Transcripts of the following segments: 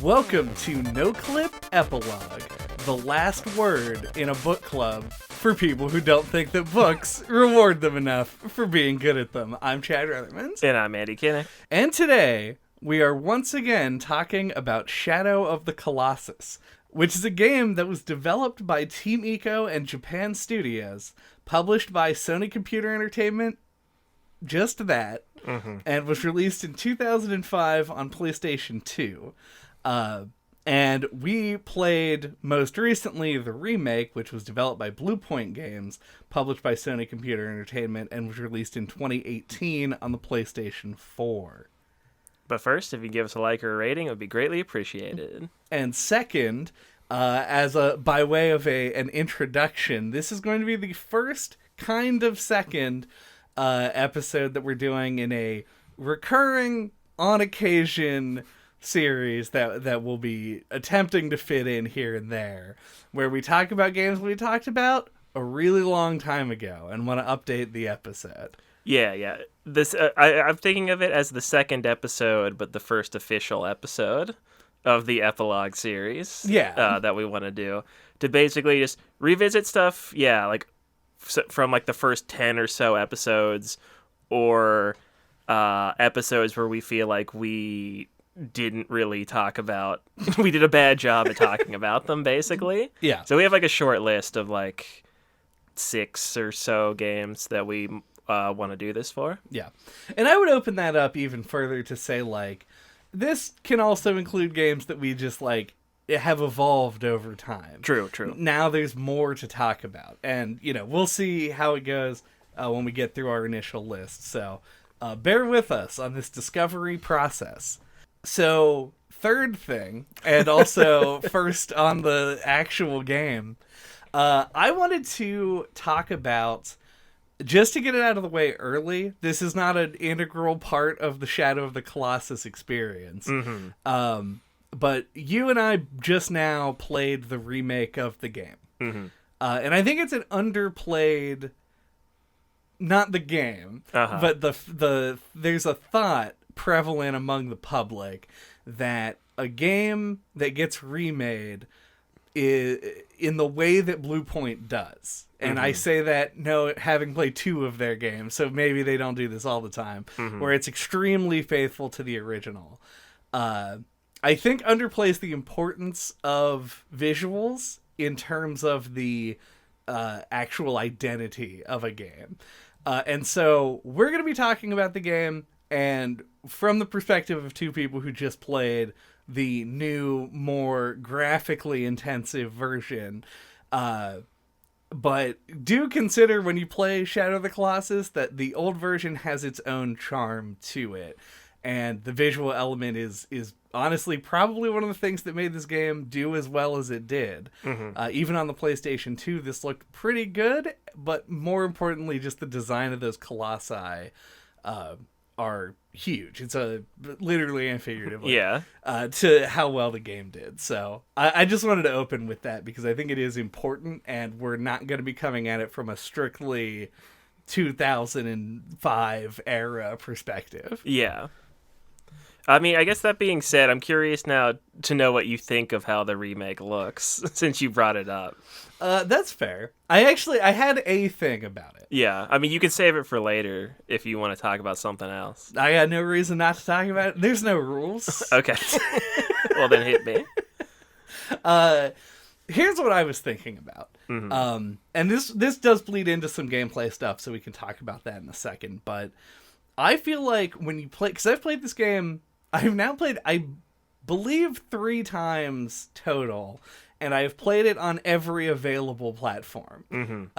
Welcome to NOCLIP Epilogue, the last word in a book club for people who don't think that books reward them enough for being good at them. I'm Chad Ruthermans. And I'm Andy Kinnick. And today, we are once again talking about Shadow of the Colossus, which is a game that was developed by Team Ico and Japan Studios, published by Sony Computer Entertainment, just that, and was released in 2005 on PlayStation 2. And we played most recently the remake, which was developed by Blue Point Games, published by Sony Computer Entertainment, and was released in 2018 on the PlayStation 4. But first, if you give us a like or a rating, it would be greatly appreciated. And second, by way of an introduction, this is going to be the first kind of second episode that we're doing in a recurring, on occasion series that we'll be attempting to fit in here and there, where we talk about games we talked about a really long time ago and want to update the episode. Yeah. This I'm thinking of it as the second episode, but the first official episode of the Epilogue series. Yeah. That we want to do to basically just revisit stuff. Yeah, like from like the first 10 or so episodes, or episodes where we feel like we didn't really talk about. We did a bad job at talking about them, basically. Yeah. So we have like a short list of like 6 or so games that we want to do this for. Yeah. And I would open that up even further to say, like, this can also include games that we just, like, have evolved over time. True. Now there's more to talk about. And, we'll see how it goes when we get through our initial list. So bear with us on this discovery process. So, third thing, and also first on the actual game, I wanted to talk about, just to get it out of the way early, this is not an integral part of the Shadow of the Colossus experience. But you and I just now played the remake of the game. And I think it's an underplayed, not the game, but there's a thought prevalent among the public that a game that gets remade in the way that Blue Point does. And I say that having played 2 of their games, so maybe they don't do this all the time, where it's extremely faithful to the original. I think underplays the importance of visuals in terms of the actual identity of a game. And so we're going to be talking about the game, and from the perspective of 2 people who just played the new, more graphically intensive version. But do consider when you play Shadow of the Colossus that the old version has its own charm to it. And the visual element is honestly probably one of the things that made this game do as well as it did. Even on the PlayStation 2, this looked pretty good, but more importantly, just the design of those colossi are huge. It's literally and figuratively to how well the game did. So I just wanted to open with that because I think it is important, and we're not going to be coming at it from a strictly 2005 era perspective. Yeah. I mean, I guess that being said, I'm curious now to know what you think of how the remake looks, since you brought it up. That's fair. I had a thing about it. Yeah, I mean, you can save it for later if you want to talk about something else. I got no reason not to talk about it. There's no rules. Okay. Well, then hit me. Here's what I was thinking about. And this does bleed into some gameplay stuff, so we can talk about that in a second. But I feel like when you play, because I've played this game, I've now played, I believe, 3 times total, and I've played it on every available platform.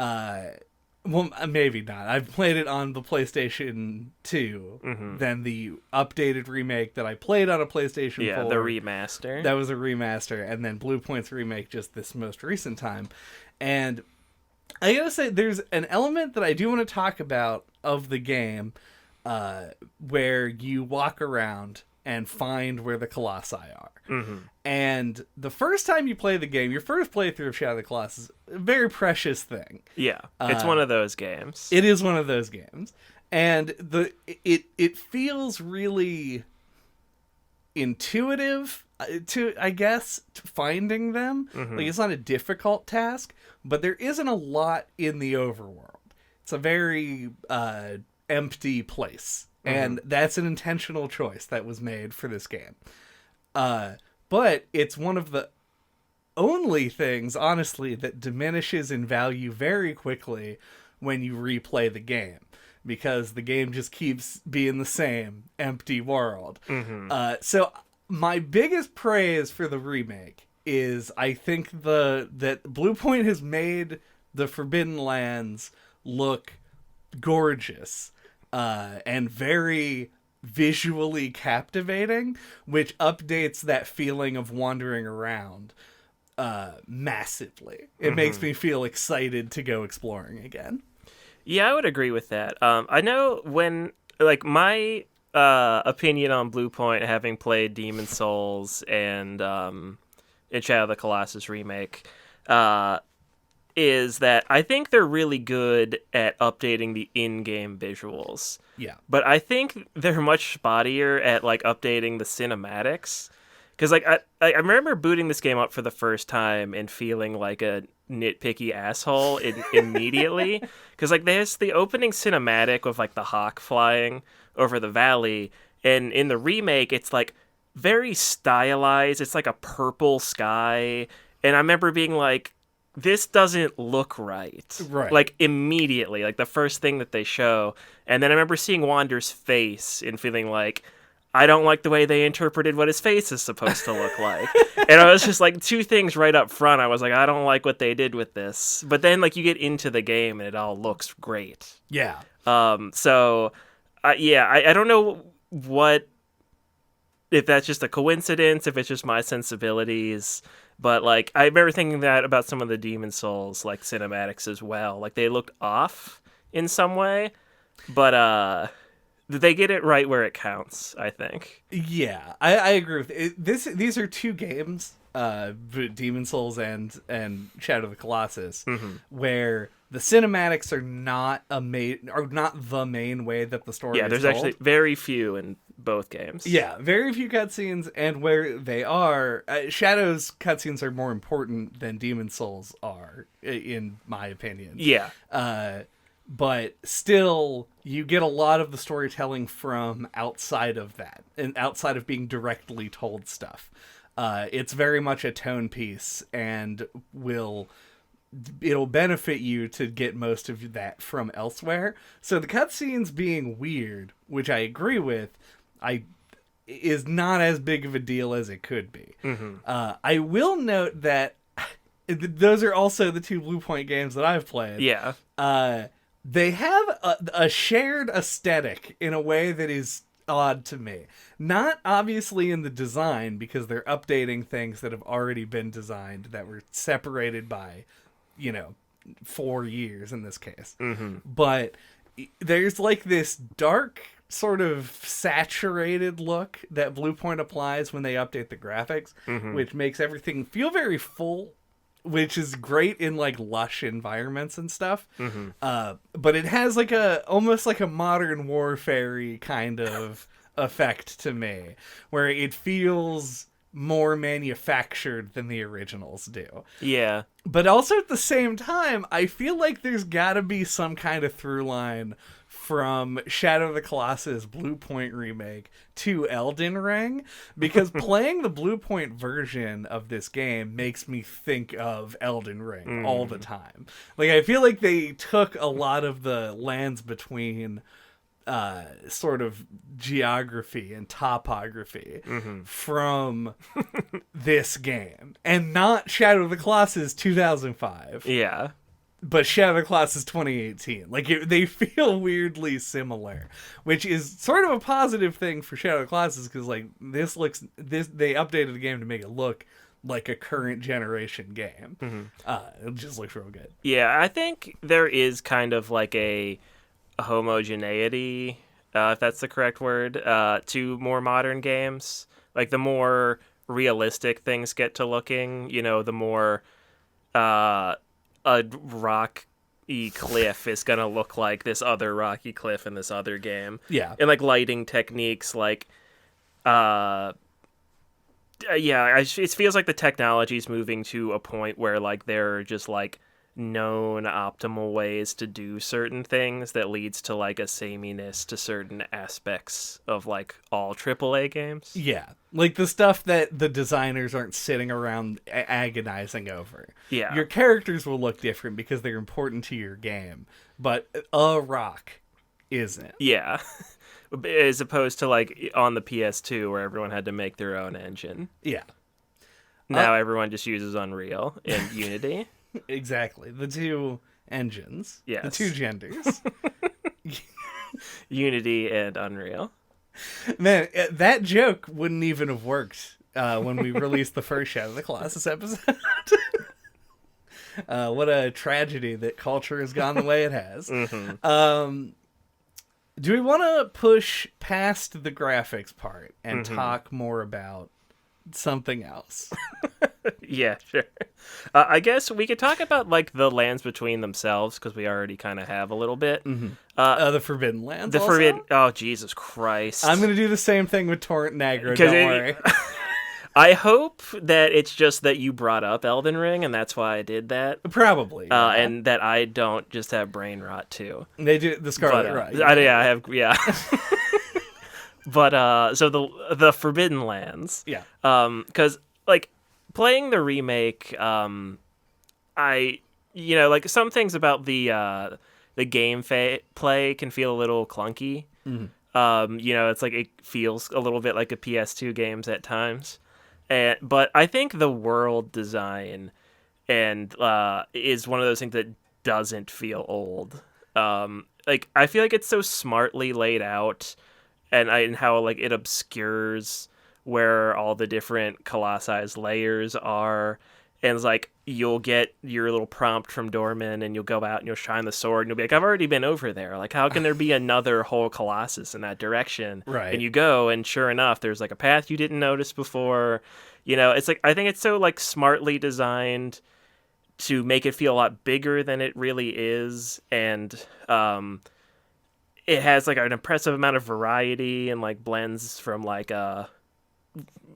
Well, maybe not. I've played it on the PlayStation 2, then the updated remake that I played on a PlayStation 4. Yeah, the remaster. That was a remaster, and then Blue Point's remake just this most recent time. And I gotta say, there's an element that I do want to talk about of the game where you walk around and find where the colossi are. And the first time you play the game, your first playthrough of Shadow of the Colossus, a very precious thing. Yeah, it's one of those games. It is one of those games. And it feels really intuitive to, I guess, to finding them. Like, it's not a difficult task, but there isn't a lot in the overworld. It's a very empty place, and that's an intentional choice that was made for this game. But it's one of the only things, honestly, that diminishes in value very quickly when you replay the game, because the game just keeps being the same empty world. So my biggest praise for the remake is, I think that Bluepoint has made the Forbidden Lands look gorgeous and very visually captivating, which updates that feeling of wandering around massively. It makes me feel excited to go exploring again. Yeah, I would agree with that. I know when, like, my opinion on Bluepoint, having played Demon Souls and Shadow of the Colossus remake, is that I think they're really good at updating the in-game visuals. Yeah. But I think they're much spottier at, like, updating the cinematics. Because, like, I remember booting this game up for the first time and feeling like a nitpicky asshole immediately. Because, like, there's the opening cinematic with, like, the hawk flying over the valley. And in the remake, it's, like, very stylized. It's, like, a purple sky. And I remember being like, this doesn't look right. Like, immediately. Like, the first thing that they show. And then I remember seeing Wander's face and feeling like, I don't like the way they interpreted what his face is supposed to look like. And I was just like, two things right up front. I was like, I don't like what they did with this. But then, like, you get into the game and it all looks great. Yeah. So, I don't know if that's just a coincidence, if it's just my sensibilities. But, like, I remember thinking that about some of the Demon Souls, like, cinematics as well. Like, they looked off in some way. But, they get it right where it counts, I think. Yeah, I agree with it. These are two games, Demon Souls and Shadow of the Colossus, where the cinematics are not the main way that the story is there's told. Actually very few in both games. Yeah, very few cutscenes, and where they are, Shadow's cutscenes are more important than Demon Souls are, in my opinion. Yeah. But still, you get a lot of the storytelling from outside of that, and outside of being directly told stuff. It's very much a tone piece, and it'll benefit you to get most of that from elsewhere. So the cutscenes being weird, which I agree with, is not as big of a deal as it could be. I will note that those are also the two Bluepoint games that I've played. Yeah. They have a shared aesthetic in a way that is odd to me. Not obviously in the design, because they're updating things that have already been designed that were separated by, 4 years in this case. But there's, like, this dark, sort of saturated look that Bluepoint applies when they update the graphics, which makes everything feel very full, which is great in, like, lush environments and stuff. But it has, like, almost like a Modern Warfare kind of effect to me, where it feels more manufactured than the originals do. Yeah. But also at the same time, I feel like there's gotta be some kind of through line from Shadow of the Colossus Bluepoint remake to Elden Ring, because playing the Bluepoint version of this game makes me think of Elden Ring all the time. Like, I feel like they took a lot of the lands between sort of geography and topography from this game, and not Shadow of the Colossus 2005. Yeah. But Shadow of the Colossus 2018. Like, they feel weirdly similar, which is sort of a positive thing for Shadow of the Colossus, because, like, they updated the game to make it look like a current generation game. It just looks real good. Yeah, I think there is kind of like a homogeneity, if that's the correct word, to more modern games. Like, the more realistic things get to looking, the more a rocky cliff is gonna look like this other rocky cliff in this other game. Yeah. And, like, lighting techniques, like it feels like the technology is moving to a point where like there are just like known optimal ways to do certain things that leads to like a sameness to certain aspects of like all AAA games. Yeah, like the stuff that the designers aren't sitting around agonizing over. Yeah. Your characters will look different because they're important to your game, but a rock isn't. Yeah. As opposed to like on the PS2 where everyone had to make their own engine. Yeah. Now everyone just uses Unreal and Unity. Exactly. The two engines. Yes. The two genders. Unity and Unreal. Man, that joke wouldn't even have worked when we released the first Shadow of the Colossus episode. What a tragedy that culture has gone the way it has. Mm-hmm. Do we want to push past the graphics part and talk more about something else? Yeah, sure. I guess we could talk about like the lands between themselves because we already kind of have a little bit. The Forbidden Lands. Oh, Jesus Christ! I'm gonna do the same thing with Torrent and Aggro. Don't worry. I hope that it's just that you brought up Elden Ring and that's why I did that. Probably. Yeah. And that I don't just have brain rot too. They do the Scarlet Rot. I have. Yeah. But so the Forbidden Lands. Yeah. Because like playing the remake, like some things about the game play can feel a little clunky. It's like it feels a little bit like a PS2 games at times. But I think the world design and is one of those things that doesn't feel old. Like I feel like it's so smartly laid out, and how like it obscures where all the different Colossus layers are, and it's like you'll get your little prompt from Dormin, and you'll go out and you'll shine the sword, and you'll be like, I've already been over there. Like, how can there be another whole Colossus in that direction? Right. And you go, and sure enough, there's like a path you didn't notice before. It's like I think it's so like smartly designed to make it feel a lot bigger than it really is, and it has like an impressive amount of variety and like blends from like a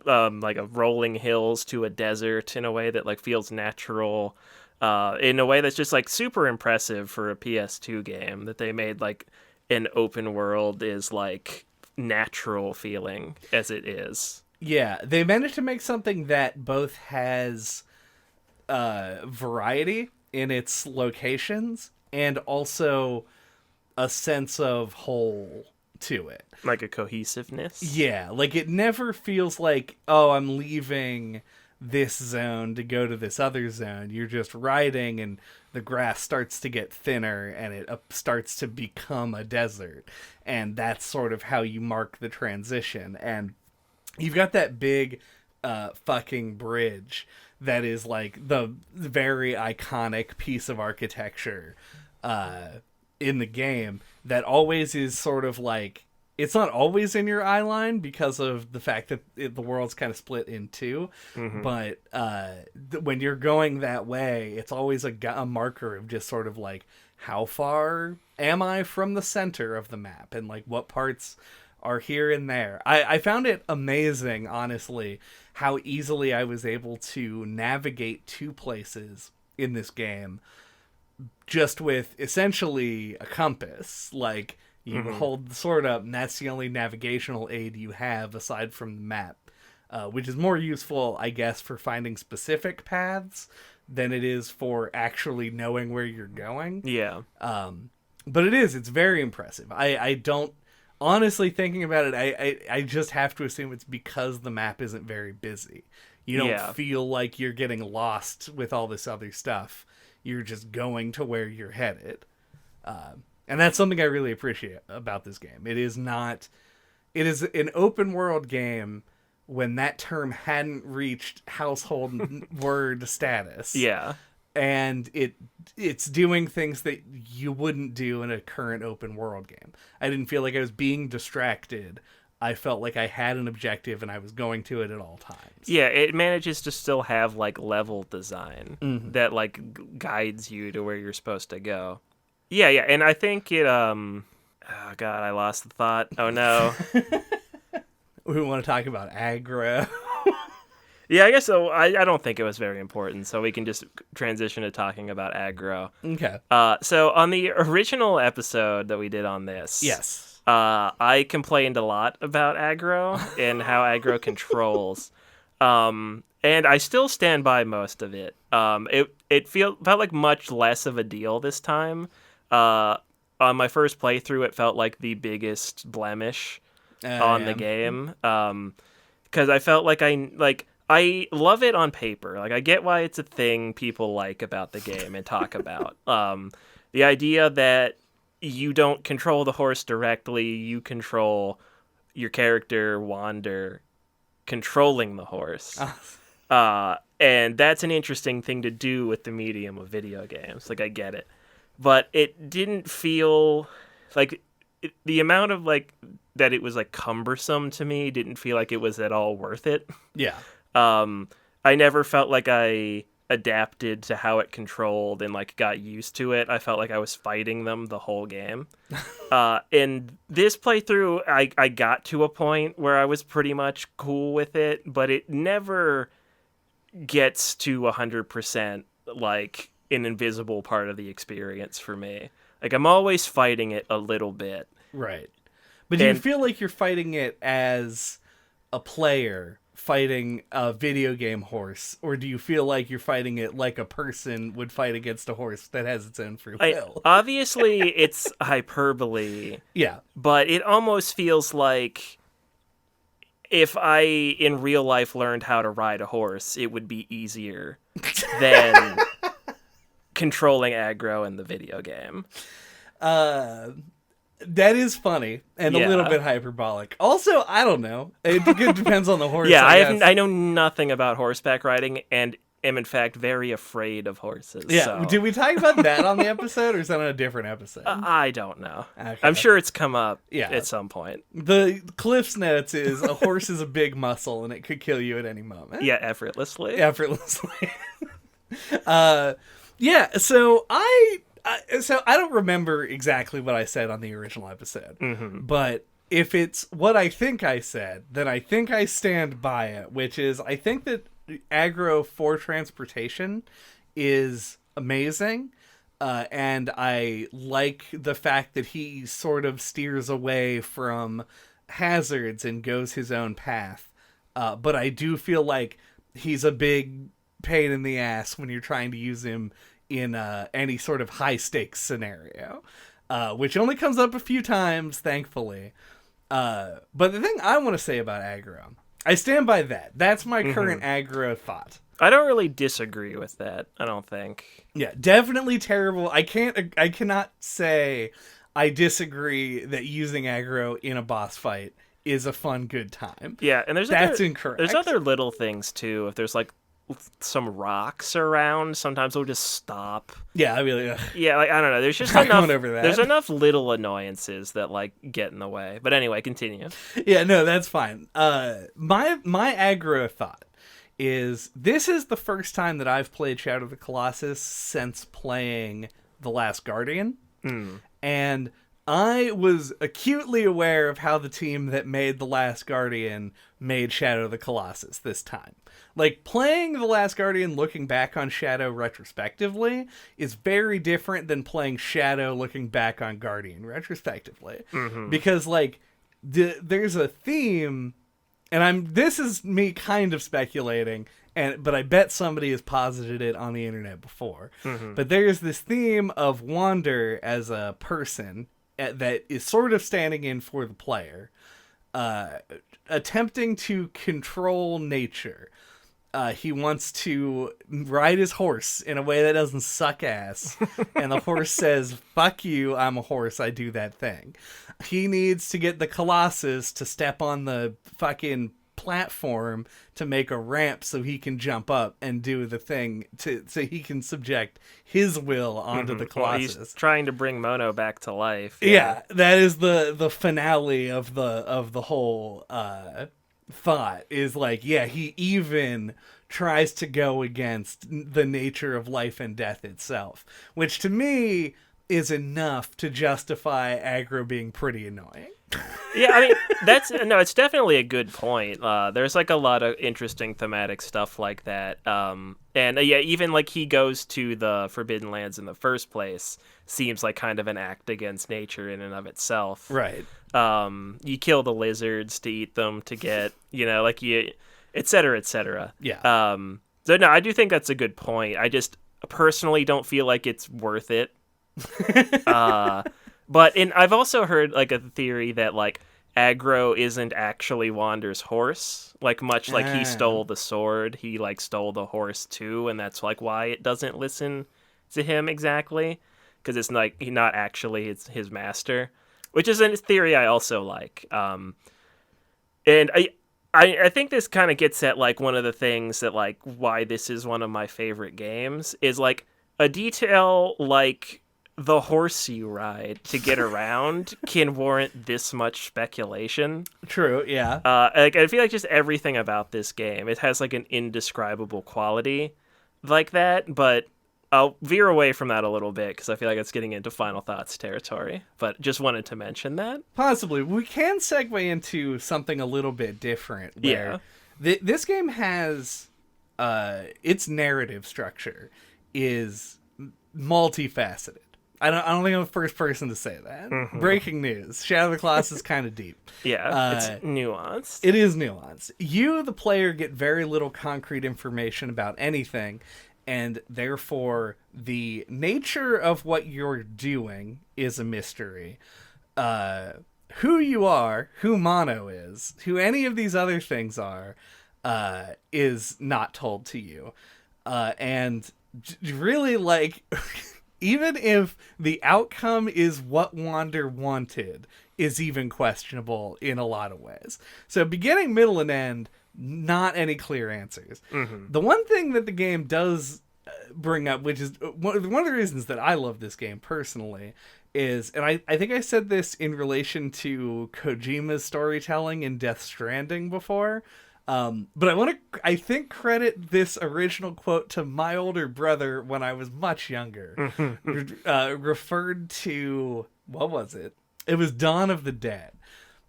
rolling hills to a desert in a way that like feels natural, in a way that's just like super impressive for a PS2 game, that they made like an open world is like natural feeling as it is. Yeah, they managed to make something that both has variety in its locations and also a sense of whole to it. Like a cohesiveness. Yeah, like it never feels like, oh, I'm leaving this zone to go to this other zone. You're just riding and the grass starts to get thinner and it starts to become a desert. And that's sort of how you mark the transition. And you've got that big fucking bridge that is like the very iconic piece of architecture in the game that always is sort of like, it's not always in your eye line because of the fact that the world's kind of split in two. But when you're going that way, it's always a marker of just sort of like, how far am I from the center of the map? And like what parts are here and there. I found it amazing, honestly, how easily I was able to navigate two places in this game just with essentially a compass. Like, you hold the sword up, and that's the only navigational aid you have aside from the map, which is more useful, I guess, for finding specific paths than it is for actually knowing where you're going. Yeah. But it's very impressive. I don't, honestly, thinking about it, I just have to assume it's because the map isn't very busy. You don't feel like you're getting lost with all this other stuff. You're just going to where you're headed. And that's something I really appreciate about this game. It is an open world game when that term hadn't reached household word status. Yeah. And it's doing things that you wouldn't do in a current open world game. I didn't feel like I was being distracted. I felt like I had an objective and I was going to it at all times. Yeah, it manages to still have like level design that like guides you to where you're supposed to go. Yeah, and I think it oh god, I lost the thought. Oh no. We want to talk about aggro. Yeah, I guess so. I don't think it was very important, so we can just transition to talking about aggro. Okay. So on the original episode that we did on this, Yes. I complained a lot about aggro and how aggro controls. And I still stand by most of it. It felt like much less of a deal this time. On my first playthrough, it felt like the biggest blemish on the game. Because I felt like I love it on paper. Like, I get why it's a thing people like about the game and talk about. The idea that you don't control the horse directly, you control your character, Wander, controlling the horse. And that's an interesting thing to do with the medium of video games. Like, I get it. But it didn't feel like the amount of that it was cumbersome to me didn't feel like it was at all worth it. Yeah. I never felt like I adapted to how it controlled and got used to it. I felt like I was fighting them the whole game. In this playthrough, I got to a point where I was pretty much cool with it, but it never gets to 100% like an invisible part of the experience for me. Like, I'm always fighting it a little bit. Right. But do you feel like you're fighting it as a player fighting a video game horse, or do you feel like you're fighting it like a person would fight against a horse that has its own free will? Obviously, it's hyperbole. Yeah. But it almost feels like if I, in real life, learned how to ride a horse, it would be easier than controlling aggro in the video game. That is funny and a little bit hyperbolic. Also, I don't know. It depends on the horse. Yeah, I know nothing about horseback riding and am in fact very afraid of horses. Yeah, so. Did we talk about that on the episode, or is that on a different episode? I don't know. Okay. I'm sure it's come up at some point. The Cliff's Notes is a horse is a big muscle and it could kill you at any moment. Yeah, effortlessly. Yeah, so I don't remember exactly what I said on the original episode, but if it's what I think I said, then I think I stand by it, which is I think that aggro for transportation is amazing, and I like the fact that he sort of steers away from hazards and goes his own path, but I do feel like he's a big pain in the ass when you're trying to use him in any sort of high-stakes scenario, which only comes up a few times, thankfully. But the thing I want to say about aggro, I stand by that. That's my current aggro thought. I don't really disagree with that, I don't think. Yeah, definitely terrible. I cannot say I disagree that using aggro in a boss fight is a fun, good time. Yeah, and that's incorrect. There's other little things, too. If there's, some rocks around, sometimes they'll just stop. Yeah, I mean, yeah, I don't know. There's just enough. There's enough little annoyances that get in the way. But anyway, continue. Yeah, no, that's fine. My aggro thought is this is the first time that I've played Shadow of the Colossus since playing The Last Guardian, and I was acutely aware of how the team that made The Last Guardian made Shadow of the Colossus this time. Playing The Last Guardian looking back on Shadow retrospectively is very different than playing Shadow looking back on Guardian retrospectively. Because, there's a theme, and this is me kind of speculating, but I bet somebody has posited it on the internet before. But there's this theme of Wander as a person that is sort of standing in for the player, attempting to control nature. He wants to ride his horse in a way that doesn't suck ass. And the horse says, fuck you, I'm a horse, I do that thing. He needs to get the Colossus to step on the fucking platform to make a ramp so he can jump up and do the thing so he can subject his will onto the Colossus. Well, he's trying to bring Mono back to life. Yeah, that is the finale of the whole thought is he even tries to go against the nature of life and death itself, which to me is enough to justify aggro being pretty annoying. Yeah, I mean, it's definitely a good point. There's like a lot of interesting thematic stuff like that. Yeah, even like he goes to the Forbidden Lands in the first place seems like kind of an act against nature in and of itself. Right. You kill the lizards to eat them to get, like et cetera, et cetera. Yeah. So no, I do think that's a good point. I just personally don't feel like it's worth it. I've also heard like a theory that like aggro isn't actually Wander's horse, like much like he stole the sword, he like stole the horse too, and that's like why it doesn't listen to him exactly, because it's like not actually his master, which is a theory I also like. And I think this kind of gets at like one of the things that like why this is one of my favorite games is like a detail like the horse you ride to get around can warrant this much speculation. True, yeah. I feel like just everything about this game, it has like an indescribable quality like that, but I'll veer away from that a little bit because I feel like it's getting into final thoughts territory, but just wanted to mention that. Possibly. We can segue into something a little bit different where this game has its narrative structure is multifaceted. I don't think I'm the first person to say that. Mm-hmm. Breaking news. Shadow of the Colossus is kind of deep. Yeah, it's nuanced. It is nuanced. You, the player, get very little concrete information about anything, and therefore the nature of what you're doing is a mystery. Who you are, who Mono is, who any of these other things are, is not told to you. And really, like... even if the outcome is what Wander wanted, is even questionable in a lot of ways. So beginning, middle, and end, not any clear answers. Mm-hmm. The one thing that the game does bring up, which is one of the reasons that I love this game personally, is, and I think I said this in relation to Kojima's storytelling in Death Stranding before, but I think credit this original quote to my older brother when I was much younger. Referred to, what was it? It was Dawn of the Dead.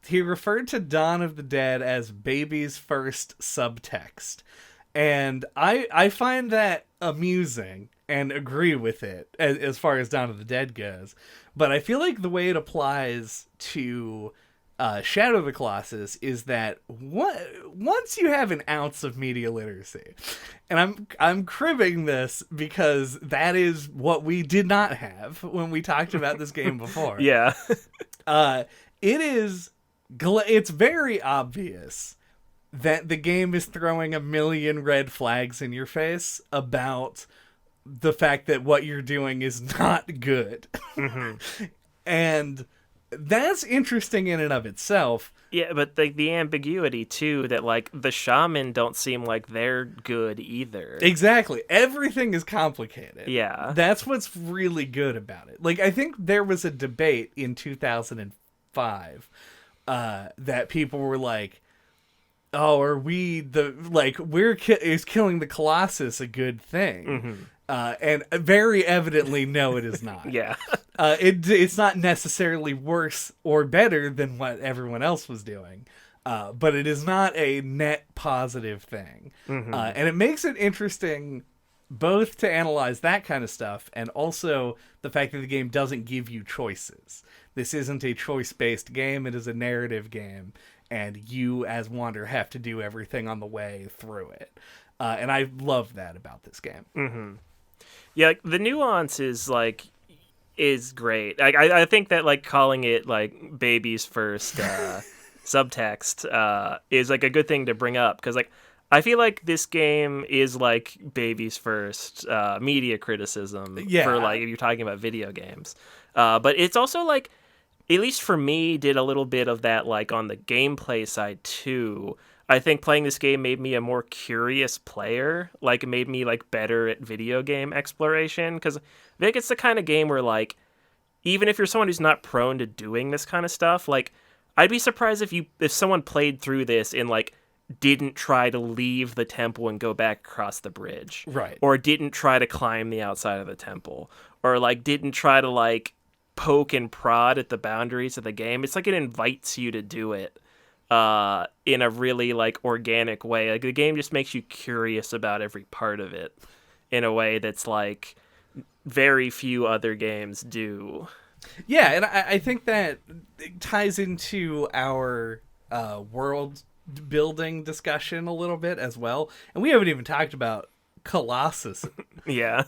He referred to Dawn of the Dead as baby's first subtext. And I find that amusing and agree with it as far as Dawn of the Dead goes. But I feel like the way it applies to... Shadow of the Colossus is that once you have an ounce of media literacy, and I'm cribbing this because that is what we did not have when we talked about this game before. Yeah. It's very obvious that the game is throwing a million red flags in your face about the fact that what you're doing is not good. Mm-hmm. And that's interesting in and of itself. Yeah, but the ambiguity, too, that, like, the shaman don't seem like they're good either. Exactly. Everything is complicated. Yeah. That's what's really good about it. Like, I think there was a debate in 2005 that people were like, oh, are we is killing the Colossus a good thing? Mm-hmm. And very evidently, no, it is not. Yeah. It's not necessarily worse or better than what everyone else was doing. But it is not a net positive thing. Mm-hmm. And it makes it interesting both to analyze that kind of stuff and also the fact that the game doesn't give you choices. This isn't a choice-based game. It is a narrative game. And you, as Wander, have to do everything on the way through it. And I love that about this game. Mm-hmm. Yeah, like, the nuance is great. I think that like calling it like baby's first subtext is like a good thing to bring up because like I feel like this game is like baby's first media criticism for like if you're talking about video games. But it's also like, at least for me, did a little bit of that like on the gameplay side too. I think playing this game made me a more curious player. Like, it made me, like, better at video game exploration. Because I think it's the kind of game where, like, even if you're someone who's not prone to doing this kind of stuff, like, I'd be surprised if someone played through this in, like, didn't try to leave the temple and go back across the bridge. Right. Or didn't try to climb the outside of the temple. Or, like, didn't try to, like, poke and prod at the boundaries of the game. It's like it invites you to do it in a really, like, organic way. Like, the game just makes you curious about every part of it in a way that's, like, very few other games do. Yeah, and I think that it ties into our world building discussion a little bit as well. And we haven't even talked about Colossus, Yeah.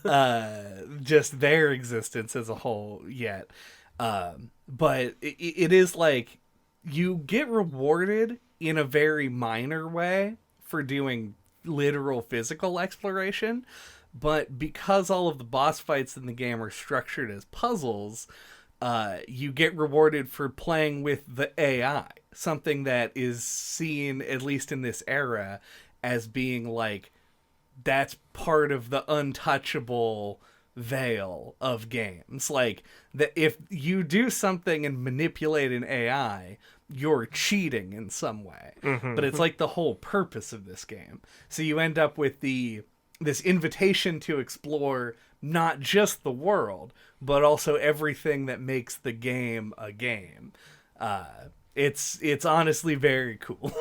just their existence as a whole yet. But it is like you get rewarded in a very minor way for doing literal physical exploration. But because all of the boss fights in the game are structured as puzzles, you get rewarded for playing with the AI, something that is seen, at least in this era, as being like, that's part of the untouchable veil of games. Like, that if you do something and manipulate an AI, you're cheating in some way. Mm-hmm. But it's like the whole purpose of this game. So you end up with this invitation to explore not just the world, but also everything that makes the game a game. It's honestly very cool.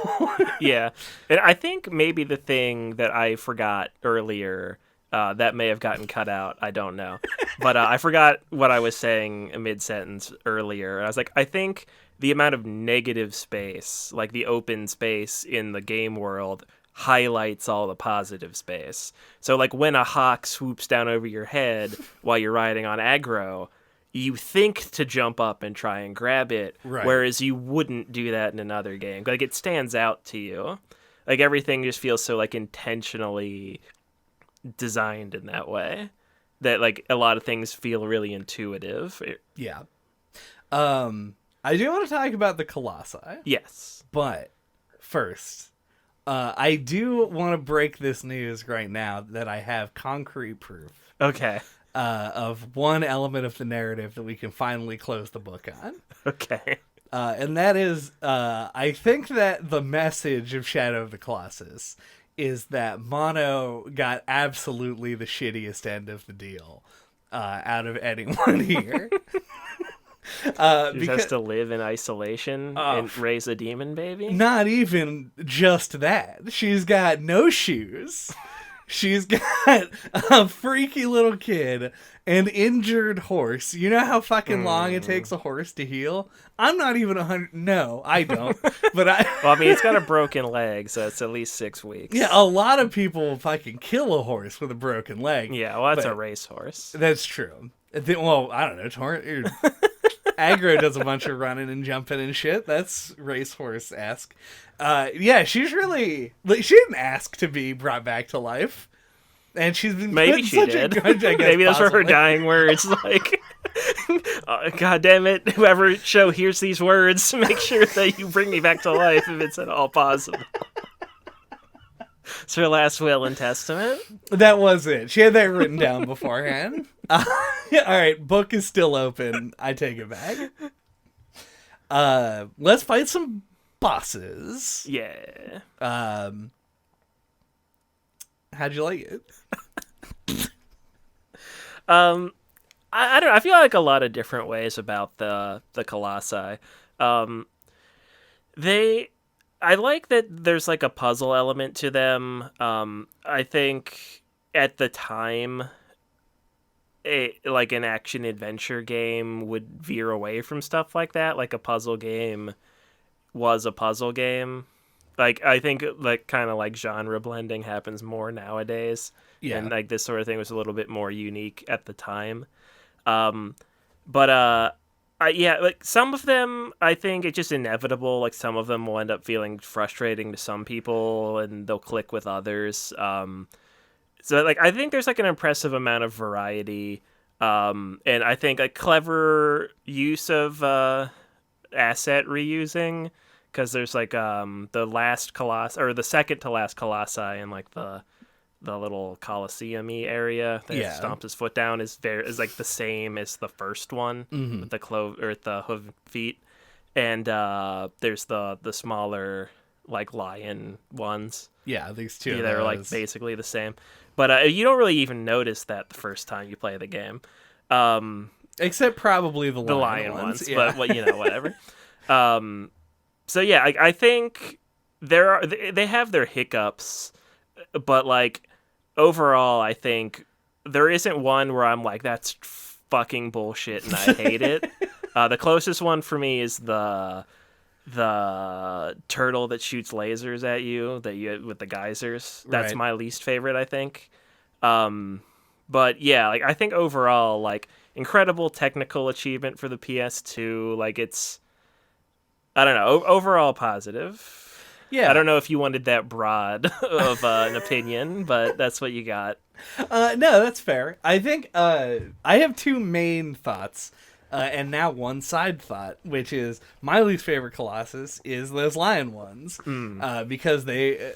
Yeah. And I think maybe the thing that I forgot earlier that may have gotten cut out, I don't know. But I forgot what I was saying mid-sentence earlier. I was like, I think the amount of negative space, like the open space in the game world, highlights all the positive space. So, like, when a hawk swoops down over your head while you're riding on aggro, you think to jump up and try and grab it, right. Whereas you wouldn't do that in another game. Like, it stands out to you. Like, everything just feels so, like, intentionally designed in that way that, like, a lot of things feel really intuitive. Yeah. I do want to talk about the Colossi. Yes. But first, I do want to break this news right now that I have concrete proof. Okay. Of one element of the narrative that we can finally close the book on. Okay. And that is, I think that the message of Shadow of the Colossus is that Mono got absolutely the shittiest end of the deal out of anyone here. She has to live in isolation and raise a demon baby? Not even just that. She's got no shoes. She's got a freaky little kid, an injured horse. You know how fucking long it takes a horse to heal? I'm not even 100. No, I don't. But Well, I mean, it's got a broken leg, so it's at least 6 weeks. Yeah, a lot of people will fucking kill a horse with a broken leg. Yeah, well, that's a racehorse. That's true. Well, I don't know. Aggro does a bunch of running and jumping and shit. That's racehorse-esque. Yeah, she's really... Like, she didn't ask to be brought back to life. And she's been... Maybe she did. Maybe those were her dying words. Like, God damn it, whoever show hears these words, make sure that you bring me back to life if it's at all possible. It's her last will and testament. That was it. She had that written down beforehand. All right, book is still open. I take it back. Let's fight some bosses. Yeah. How'd you like it? I don't know. I feel like a lot of different ways about the Colossi. I like that there's like a puzzle element to them. I think at the time, like an action adventure game would veer away from stuff like that. Like a puzzle game was a puzzle game. Like, I think like kind of like genre blending happens more nowadays. Yeah. And like this sort of thing was a little bit more unique at the time. Yeah, like some of them, I think it's just inevitable. Like some of them will end up feeling frustrating to some people, and they'll click with others. So like I think there's like an impressive amount of variety, and I think a clever use of asset reusing, because there's like the last Colossus or the second to last Colossi and like the little Colosseum-y area that stomps his foot down is like the same as the first one with the the hoof feet, and there's the smaller like lion ones. Yeah, these two. Yeah, they're like basically the same. But you don't really even notice that the first time you play the game. Except probably the lion ones. Yeah. But whatever. So yeah, I think they have their hiccups, but like overall, I think there isn't one where I'm like, that's fucking bullshit and I hate it. The closest one for me is the turtle that shoots lasers at you with the geysers. That's my least favorite, I think. But yeah, like I think overall, like incredible technical achievement for the PS2. Like it's, I don't know, overall positive. Yeah. I don't know if you wanted that broad of an opinion, but that's what you got. No, that's fair. I think I have two main thoughts, and now one side thought, which is my least favorite Colossus is those lion ones, because they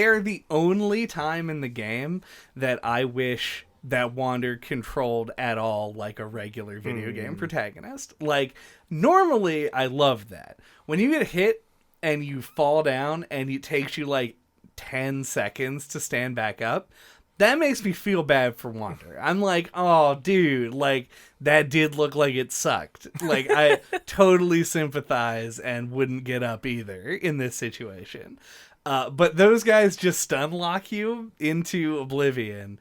are the only time in the game that I wish that Wander controlled at all like a regular video game protagonist. Like, normally I love that. When you get hit and you fall down and it takes you like 10 seconds to stand back up, that makes me feel bad for Wander. I'm like, oh, dude, like, that did look like it sucked. Like, I totally sympathize and wouldn't get up either in this situation. But those guys just stun lock you into oblivion,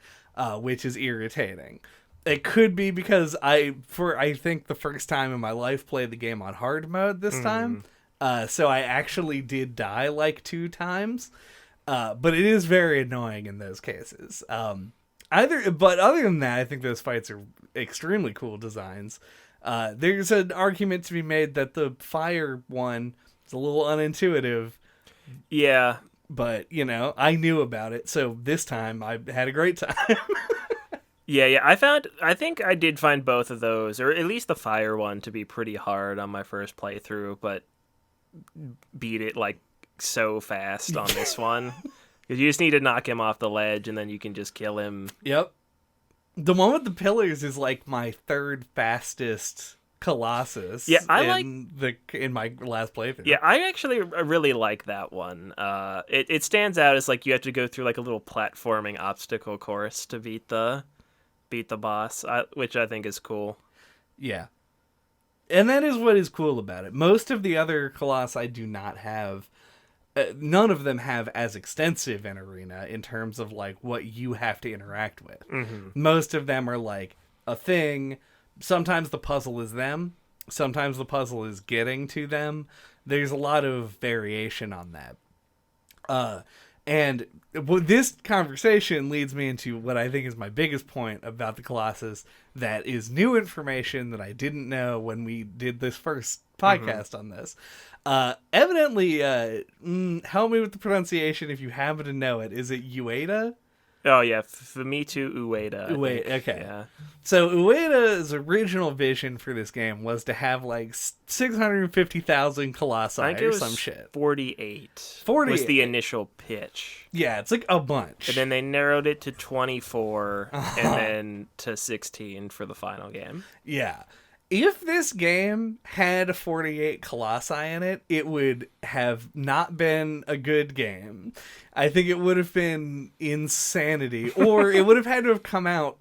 which is irritating. It could be because I think the first time in my life played the game on hard mode this time. So I actually did die like 2 times. But it is very annoying in those cases. Other than that, I think those fights are extremely cool designs. There's an argument to be made that the fire one is a little unintuitive. Yeah. But, I knew about it, so this time I had a great time. Yeah. I think I did find both of those, or at least the fire one, to be pretty hard on my first playthrough, but beat it like so fast on this one. Because you just need to knock him off the ledge and then you can just kill him. Yep. The one with the pillars is like my third fastest Colossus. Yeah, in my last playthrough. Yeah, I actually really like that one. It stands out as like you have to go through like a little platforming obstacle course to beat the boss, which I think is cool. Yeah. And that is what is cool about it. Most of the other Colossi do not have, none of them have as extensive an arena in terms of like what you have to interact with. Most of them are like a thing. Sometimes the puzzle is them. Sometimes the puzzle is getting to them. There's a lot of variation on that. And this conversation leads me into what I think is my biggest point about the Colossus that is new information that I didn't know when we did this first podcast on this. Evidently, help me with the pronunciation if you happen to know it. Is it Ueda? Oh, yeah. For me too, Ueda. Okay. Yeah. So Ueda's original vision for this game was to have like 650,000 Colossi or some shit. 48 was the initial pitch. Yeah, it's like a bunch. And then they narrowed it to 24 and then to 16 for the final game. Yeah. If this game had 48 Colossi in it, it would have not been a good game. I think it would have been insanity, or it would have had to have come out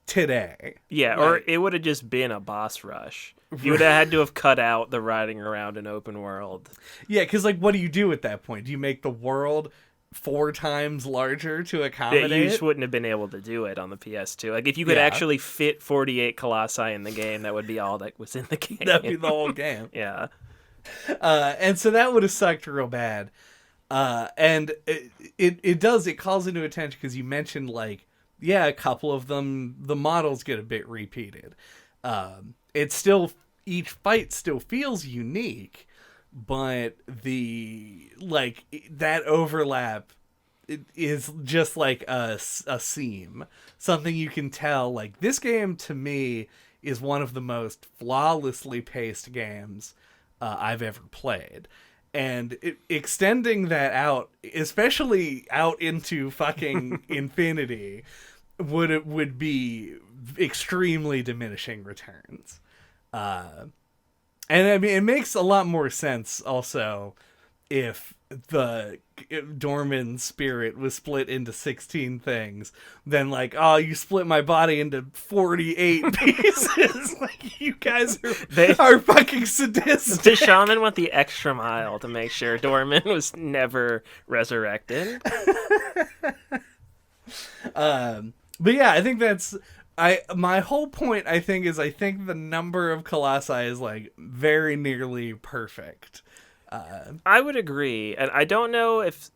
today. Yeah, or it would have just been a boss rush. You would have had to have cut out the riding around an open world. Yeah, because like, what do you do at that point? Do you make the world 4 times larger to accommodate? You just wouldn't have been able to do it on the PS2. Like, if you could actually fit 48 Colossi in the game, that would be all that was in the game. That'd be the whole game. Yeah. And so that would have sucked real bad. And it calls into attention because you mentioned, like, yeah, a couple of them, the models get a bit repeated. It's still, each fight still feels unique, but that overlap is just like a seam, something you can tell. Like, this game to me is one of the most flawlessly paced games I've ever played, and extending that out, especially out into fucking infinity, would be extremely diminishing returns. And I mean, it makes a lot more sense also if the Dormin spirit was split into 16 things, then like, oh, you split my body into 48 pieces. Like, you guys are fucking sadistic. The shaman went the extra mile to make sure Dormin was never resurrected. But yeah, I think that's my whole point. I think the number of colossi is like very nearly perfect. I would agree, and I don't know if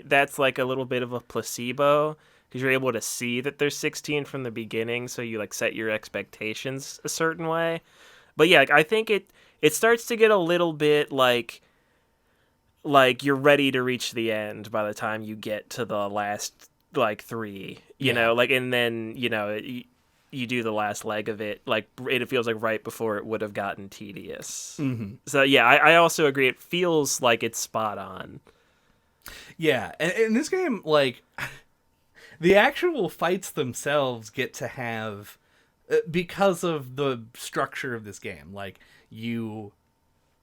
that's like a little bit of a placebo because you're able to see that there's 16 from the beginning, so you like set your expectations a certain way. But yeah, like, I think it starts to get a little bit like you're ready to reach the end by the time you get to the last like 3, you know, like, and then you do the last leg of it, like it feels like right before it would have gotten tedious. Mm-hmm. So yeah, I also agree. It feels like it's spot on. Yeah, and in this game, like, the actual fights themselves get to have, because of the structure of this game, like,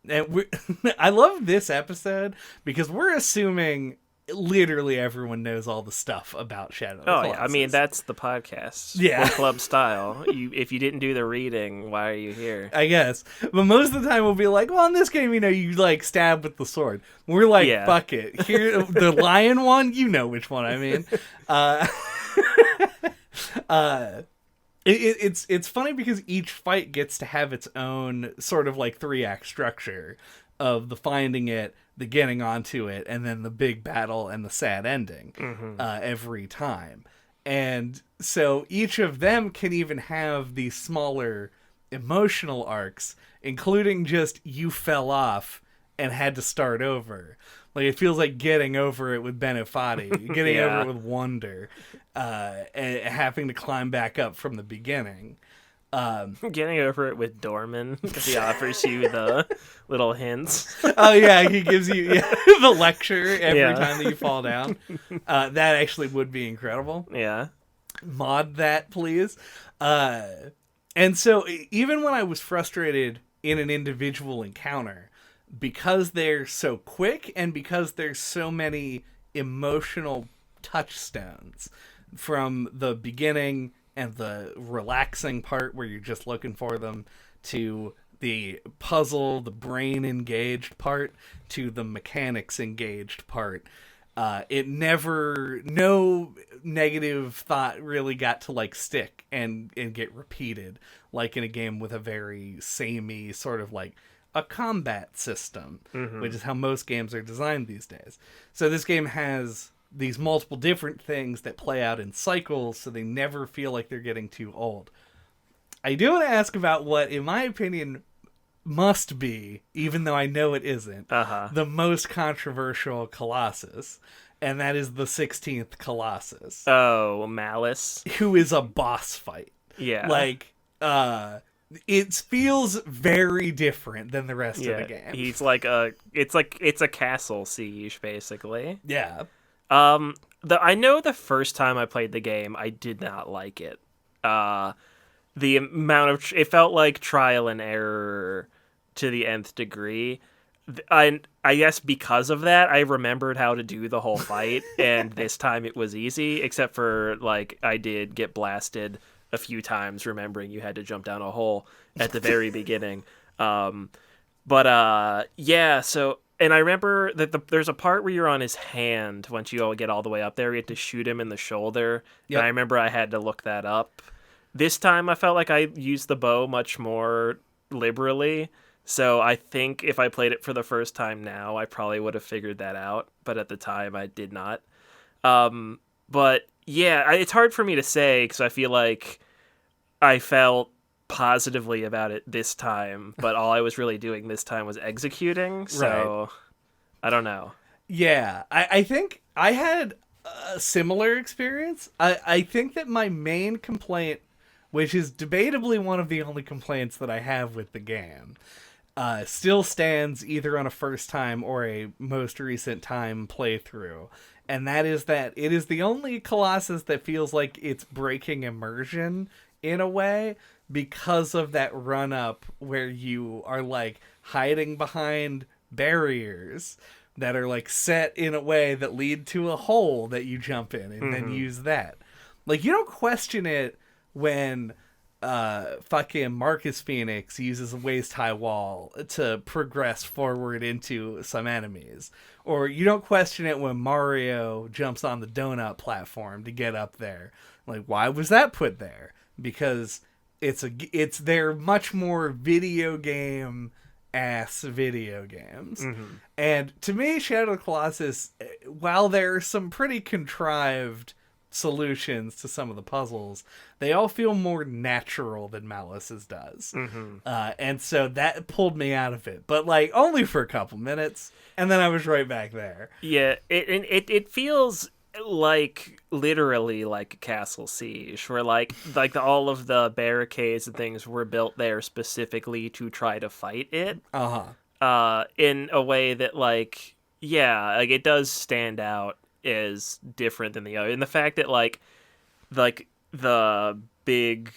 I love this episode because we're assuming literally everyone knows all the stuff about Shadow of the Colossus. Yeah, I mean, that's the podcast. Yeah. Club style. If you didn't do the reading, why are you here? I guess. But most of the time we'll be like, well, in this game, you like stab with the sword. We're like, fuck it. Here, the lion one, you know which one I mean. It's funny because each fight gets to have its own sort of like 3-act structure of the finding it, the getting onto it, and then the big battle and the sad ending every time. And so each of them can even have these smaller emotional arcs, including just you fell off and had to start over. Like, it feels like getting over it with Benefati, getting over it with Wonder, and having to climb back up from the beginning. Getting over it with Dormin, because he offers you the little hints. Oh yeah, he gives you the lecture every time that you fall down. That actually would be incredible. Yeah. Mod that, please. And so even when I was frustrated in an individual encounter, because they're so quick and because there's so many emotional touchstones from the beginning and the relaxing part where you're just looking for them, to the puzzle, the brain engaged part, to the mechanics engaged part, no negative thought really got to like stick and get repeated, like in a game with a very samey sort of like a combat system, which is how most games are designed these days. So this game has these multiple different things that play out in cycles, so they never feel like they're getting too old. I do want to ask about what, in my opinion, must be, even though I know it isn't, the most controversial Colossus, and that is the 16th Colossus. Oh, Malice. Who is a boss fight. Yeah. Like, it feels very different than the rest of the game. He's like it's a castle siege, basically. Yeah. I know the first time I played the game, I did not like it. The amount of it felt like trial and error to the nth degree. I guess because of that, I remembered how to do the whole fight, and this time it was easy, except for like I did get blasted a few times, remembering you had to jump down a hole at the very beginning. So, and I remember that there's a part where you're on his hand once you all get all the way up there. You have to shoot him in the shoulder. Yep. And I remember I had to look that up. This time I felt like I used the bow much more liberally. So I think if I played it for the first time now, I probably would have figured that out. But at the time, I did not. But yeah, it's hard for me to say because I feel like I felt positively about it this time, but all I was really doing this time was executing. So I don't know. Yeah, I think I had a similar experience. I think that my main complaint, which is debatably one of the only complaints that I have with the game, still stands either on a first time or a most recent time playthrough. And that is that it is the only Colossus that feels like it's breaking immersion in a way because of that run up where you are like hiding behind barriers that are like set in a way that lead to a hole that you jump in and then use that. Like, you don't question it when fucking Marcus Phoenix uses a waist-high wall to progress forward into some enemies. Or you don't question it when Mario jumps on the donut platform to get up there. Like, why was that put there? Because they're much more video game video games. And to me, Shadow of the Colossus, while there are some pretty contrived solutions to some of the puzzles, they all feel more natural than Malice's does. And so that pulled me out of it, but like only for a couple minutes, and then I was right back there. Yeah, it feels like literally like a castle siege, where like all of the barricades and things were built there specifically to try to fight it. In a way that like, yeah, like it does stand out is different than the other. And the fact that like the big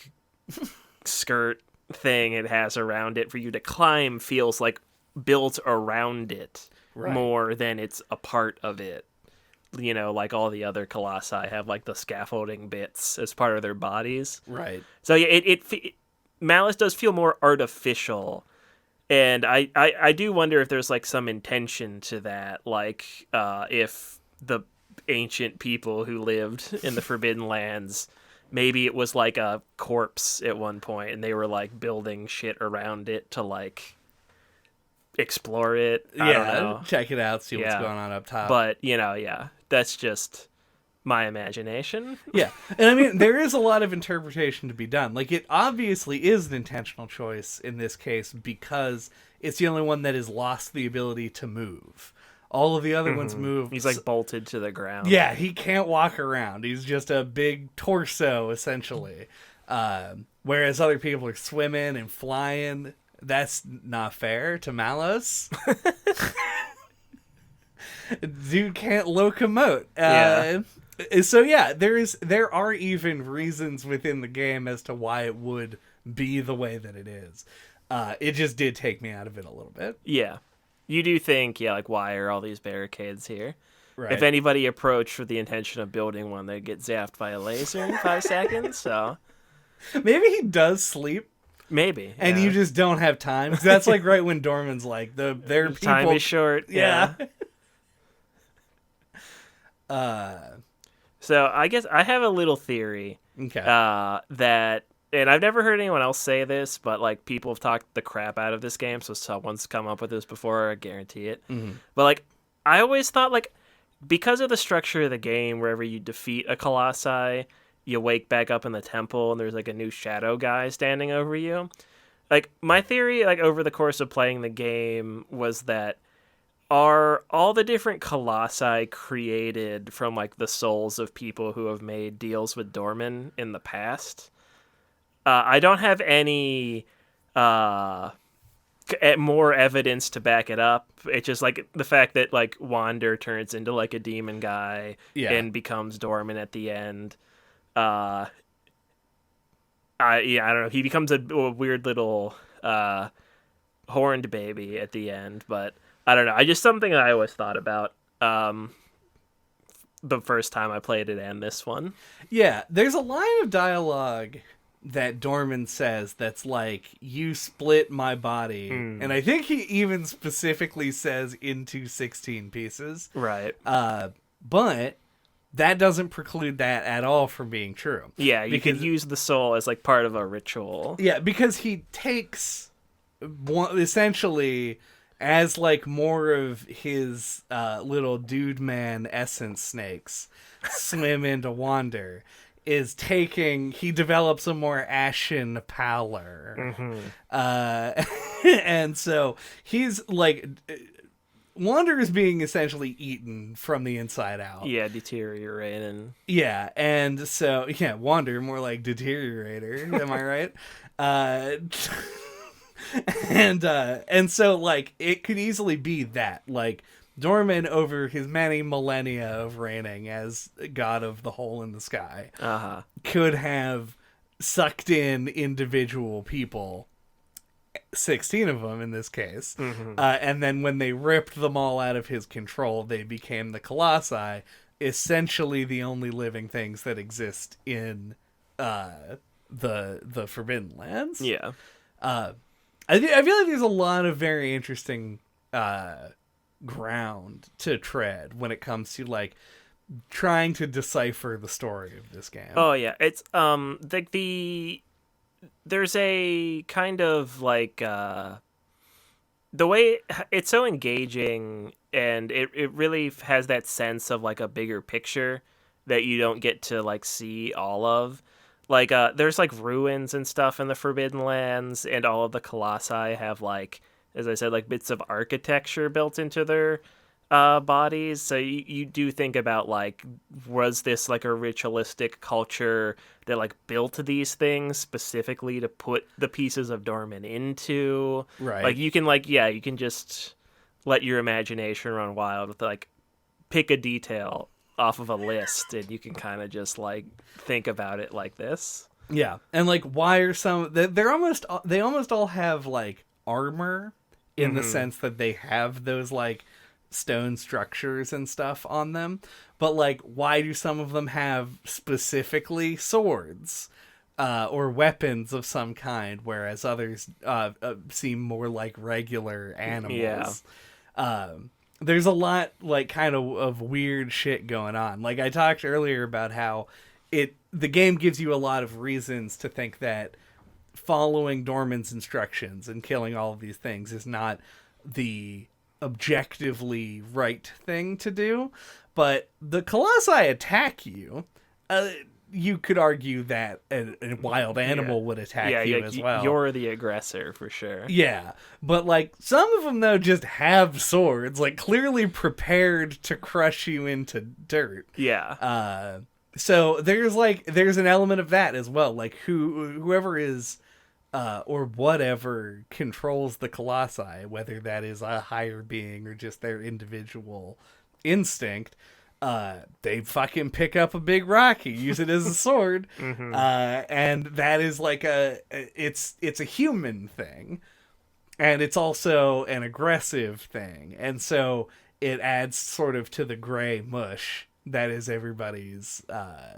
skirt thing it has around it for you to climb feels like built around it more than it's a part of it. You know, like all the other colossi have like the scaffolding bits as part of their bodies. Right. So yeah, Malice does feel more artificial. And I do wonder if there's like some intention to that, like if the ancient people who lived in the Forbidden Lands, maybe it was like a corpse at one point and they were like building shit around it to like explore it. I don't know. Check it out, see what's going on up top. But, you know, yeah, that's just my imagination. Yeah. And I mean, there is a lot of interpretation to be done. Like, it obviously is an intentional choice in this case because it's the only one that has lost the ability to move. All of the other ones move. He's like bolted to the ground. Yeah, he can't walk around. He's just a big torso, essentially. Whereas other people are swimming and flying. That's not fair to Malice. Dude can't locomote. So yeah, there are even reasons within the game as to why it would be the way that it is. It just did take me out of it a little bit. Yeah. You do think, yeah, like, why are all these barricades here? Right. If anybody approached with the intention of building one, they'd get zapped by a laser in 5 seconds, so... Maybe he does sleep. Maybe. And you just don't have time. 'Cause that's like right when Dormin's like, their people... Time is short. Yeah. So I guess I have a little theory. Okay. That... And I've never heard anyone else say this, but like people have talked the crap out of this game, so someone's come up with this before, I guarantee it. But like, I always thought like, because of the structure of the game, wherever you defeat a colossi, you wake back up in the temple and there's like a new shadow guy standing over you. Like, my theory, like over the course of playing the game, was that are all the different colossi created from like the souls of people who have made deals with Dormin in the past? I don't have any more evidence to back it up. It's just like the fact that like Wander turns into like a demon guy and becomes Dormin at the end. I don't know. He becomes a weird little horned baby at the end, but I don't know. I just something I always thought about the first time I played it and this one. Yeah, there's a line of dialogue that Dormin says that's like, you split my body. And I think he even specifically says into 16 pieces. Right. But that doesn't preclude that at all from being true. Yeah, you can use the soul as like part of a ritual. Yeah, because he takes essentially as like more of his little dude man essence snakes swim into Wander. He develops a more ashen pallor. And so he's like, Wander is being essentially eaten from the inside out. Yeah, deteriorating. Yeah, and so, yeah, Wander, more like deteriorator, am I right? And so, like, it could easily be that, like, Dormin, over his many millennia of reigning as god of the hole in the sky, could have sucked in individual people 16 of them in this case. Mm-hmm. And then when they ripped them all out of his control, they became the Colossi, essentially the only living things that exist in the Forbidden Lands. Yeah. I feel like there's a lot of very interesting ground to tread when it comes to like trying to decipher the story of this game. Oh yeah, it's there's a kind of like the way it's so engaging, and it really has that sense of like a bigger picture that you don't get to like see all of. Like there's like ruins and stuff in the Forbidden Lands, and all of the Colossi have like, as I said, like bits of architecture built into their bodies. So you do think about like, was this like a ritualistic culture that like built these things specifically to put the pieces of Dormin into? Right. Like you can just let your imagination run wild with like pick a detail off of a list, and you can kind of just like think about it like this. Yeah, and like why are some they almost all have like armor in the sense that they have those like stone structures and stuff on them, but like why do some of them have specifically swords or weapons of some kind, whereas others seem more like regular animals? There's a lot like kind of weird shit going on. Like I talked earlier about how the game gives you a lot of reasons to think that following Dormin's instructions and killing all of these things is not the objectively right thing to do. But the Colossi attack you. You could argue that a wild animal would attack you as well. You're the aggressor for sure. Yeah, but like some of them though just have swords, like clearly prepared to crush you into dirt. Yeah. So there's an element of that as well. Like whoever is or whatever controls the Colossi, whether that is a higher being or just their individual instinct, they fucking pick up a big rock, use it as a sword, and that is like it's a human thing, and it's also an aggressive thing, and so it adds sort of to the gray mush that is everybody's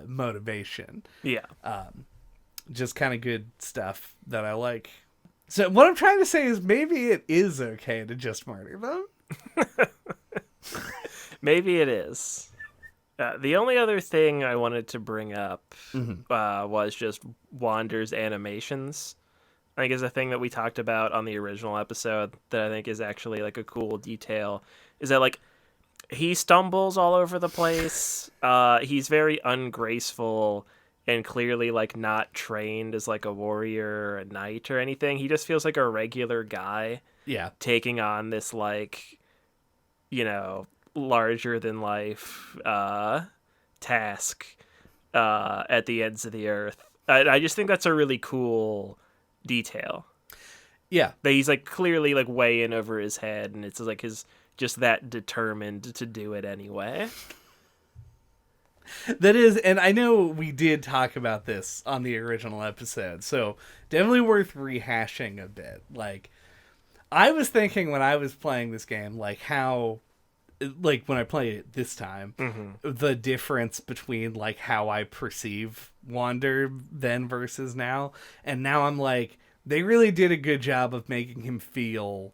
motivation. Yeah. Just kind of good stuff that I like. So what I'm trying to say is maybe it is okay to just murder them. Maybe it is. The only other thing I wanted to bring up was just Wander's animations. I think is a thing that we talked about on the original episode that I think is actually like a cool detail. Is that like he stumbles all over the place. He's very ungraceful and clearly like not trained as like a warrior or a knight or anything. He just feels like a regular guy. Yeah. Taking on this like, larger than life task at the ends of the earth. I just think that's a really cool detail. Yeah. That he's like clearly like way in over his head, and it's like his just that determined to do it anyway. That is, and I know we did talk about this on the original episode, so definitely worth rehashing a bit. Like, I was thinking when I was playing this game, like how, like when I play it this time, the difference between like how I perceive Wander then versus now, and now I'm like, they really did a good job of making him feel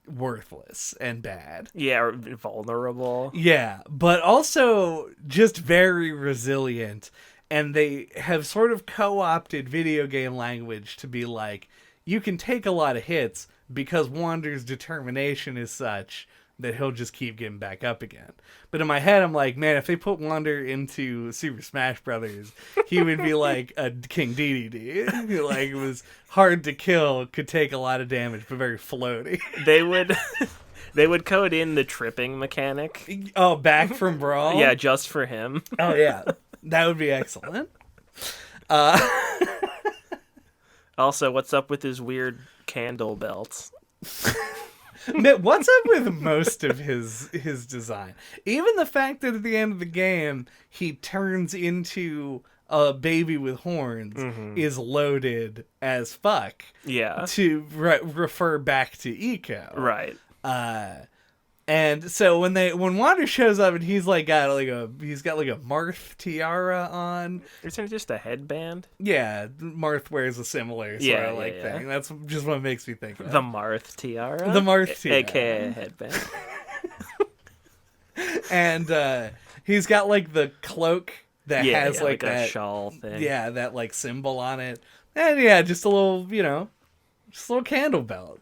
worthless and bad. Yeah, or vulnerable. Yeah, but also just very resilient. And they have sort of co-opted video game language to be like, you can take a lot of hits because Wander's determination is such that he'll just keep getting back up again. But in my head, I'm like, man, if they put Wander into Super Smash Brothers, he would be like a King Dedede. Like, it was hard to kill, could take a lot of damage, but very floaty. They would code in the tripping mechanic. Oh, back from Brawl? Yeah, just for him. Oh, yeah. That would be excellent. Also, what's up with his weird candle belt? What's up with most of his design? Even the fact that at the end of the game he turns into a baby with horns is loaded as fuck. Yeah. To refer back to Ico. Right. And so when Wander shows up and he's got like a Marth tiara on. Isn't it just a headband? Yeah, Marth wears a similar sort of thing. That's just what it makes me think of. The Marth tiara? The Marth tiara. AKA a headband. And he's got like the cloak that has like that a shawl thing. Yeah, that like symbol on it. And just a little, just a little candle belt.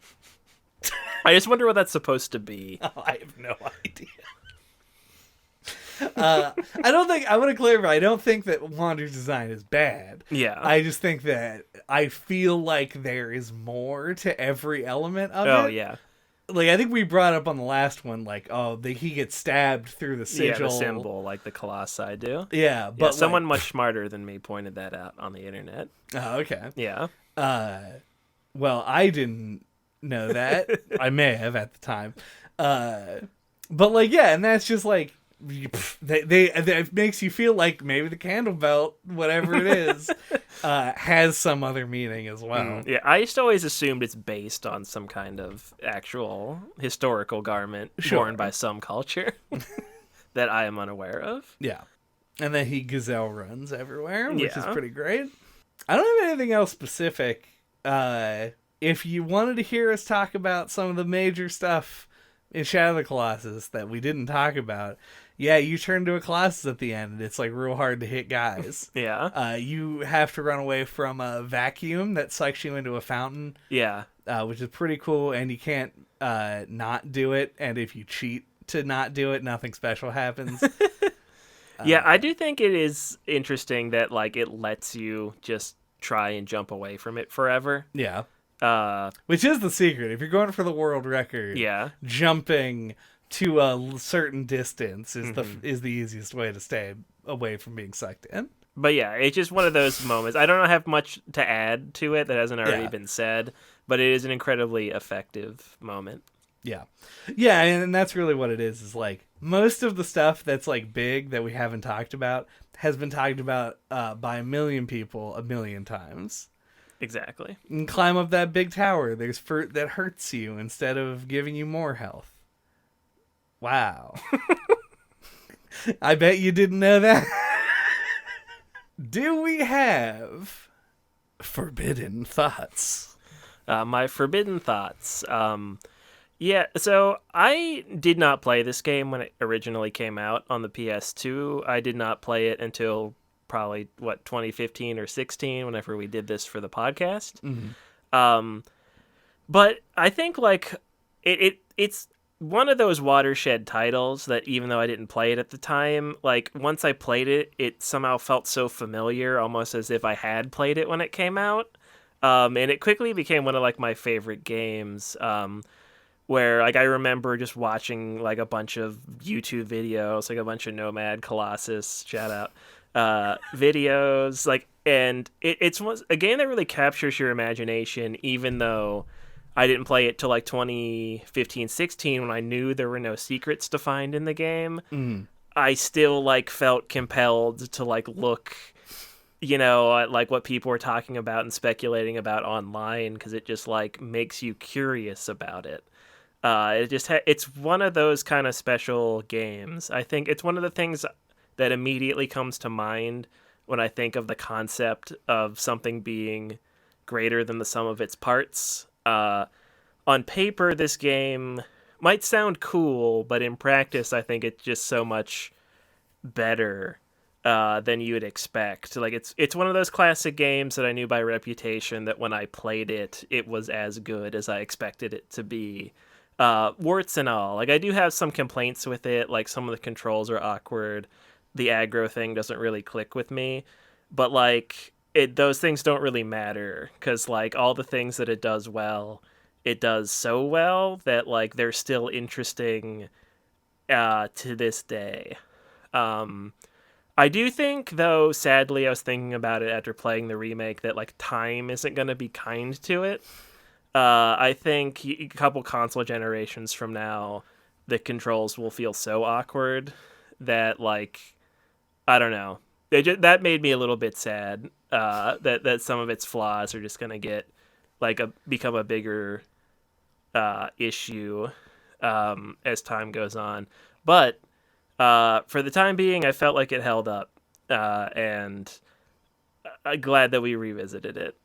I just wonder what that's supposed to be. Oh, I have no idea. I want to clarify, I don't think that Wander's design is bad. Yeah. I just think that I feel like there is more to every element of it. Oh, yeah. Like, I think we brought up on the last one, he gets stabbed through the sigil. Yeah, the symbol, like the Colossi do. Yeah, but someone much smarter than me pointed that out on the internet. Oh, okay. Yeah. Well, I didn't know that. I may have at the time. But and that's just like it makes you feel like maybe the candle belt, whatever it is, has some other meaning as well. Yeah, I just always assumed it's based on some kind of actual historical garment worn by some culture that I am unaware of. Yeah. And then he gazelle runs everywhere, which is Yeah. pretty great. I don't have anything else specific. If you wanted to hear us talk about some of the major stuff in Shadow of the Colossus that we didn't talk about, you turn to a Colossus at the end, and it's like real hard to hit guys. Yeah. You have to run away from a vacuum that sucks you into a fountain. Yeah. Which is pretty cool, and you can't not do it. And if you cheat to not do it, nothing special happens. Yeah, I do think it is interesting that it lets you just try and jump away from it forever. Yeah. Which is the secret. If you're going for the world record, jumping to a certain distance is the easiest way to stay away from being sucked in. But yeah, it's just one of those moments. I don't have much to add to it that hasn't already been said, but it is an incredibly effective moment. Yeah. Yeah, and that's really what it is most of the stuff that's big that we haven't talked about has been talked about by a million people a million times. Exactly. You can climb up that big tower. There's fruit that hurts you instead of giving you more health. Wow. I bet you didn't know that. Do we have forbidden thoughts? My forbidden thoughts. Yeah, so I did not play this game when it originally came out on the PS2. I did not play it until probably 2015 or 16, whenever we did this for the podcast. Mm-hmm. But I think it's one of those watershed titles that, even though I didn't play it at the time, once I played it, it somehow felt so familiar, almost as if I had played it when it came out. And it quickly became one of my favorite games. Where I remember just watching a bunch of YouTube videos, a bunch of Nomad Colossus shout out videos, and it's a game that really captures your imagination, even though I didn't play it till 2015-16 when I knew there were no secrets to find in the game. I still felt compelled to look at what people were talking about and speculating about online, because it just makes you curious about it. It's one of those kind of special games. I think it's one of the things that immediately comes to mind when I think of the concept of something being greater than the sum of its parts. On paper, this game might sound cool, but in practice, I think it's just so much better than you would expect. It's one of those classic games that I knew by reputation that when I played it, it was as good as I expected it to be. Warts and all. I do have some complaints with it, some of the controls are awkward, the aggro thing doesn't really click with me, but those things don't really matter, because all the things that it does well, it does so well that they're still interesting to this day. I do think, though, sadly, I was thinking about it after playing the remake, that time isn't going to be kind to it. I think a couple console generations from now, the controls will feel so awkward that, I don't know. that made me a little bit sad. That some of its flaws are just gonna get become a bigger issue as time goes on. But for the time being, I felt like it held up, and I'm glad that we revisited it.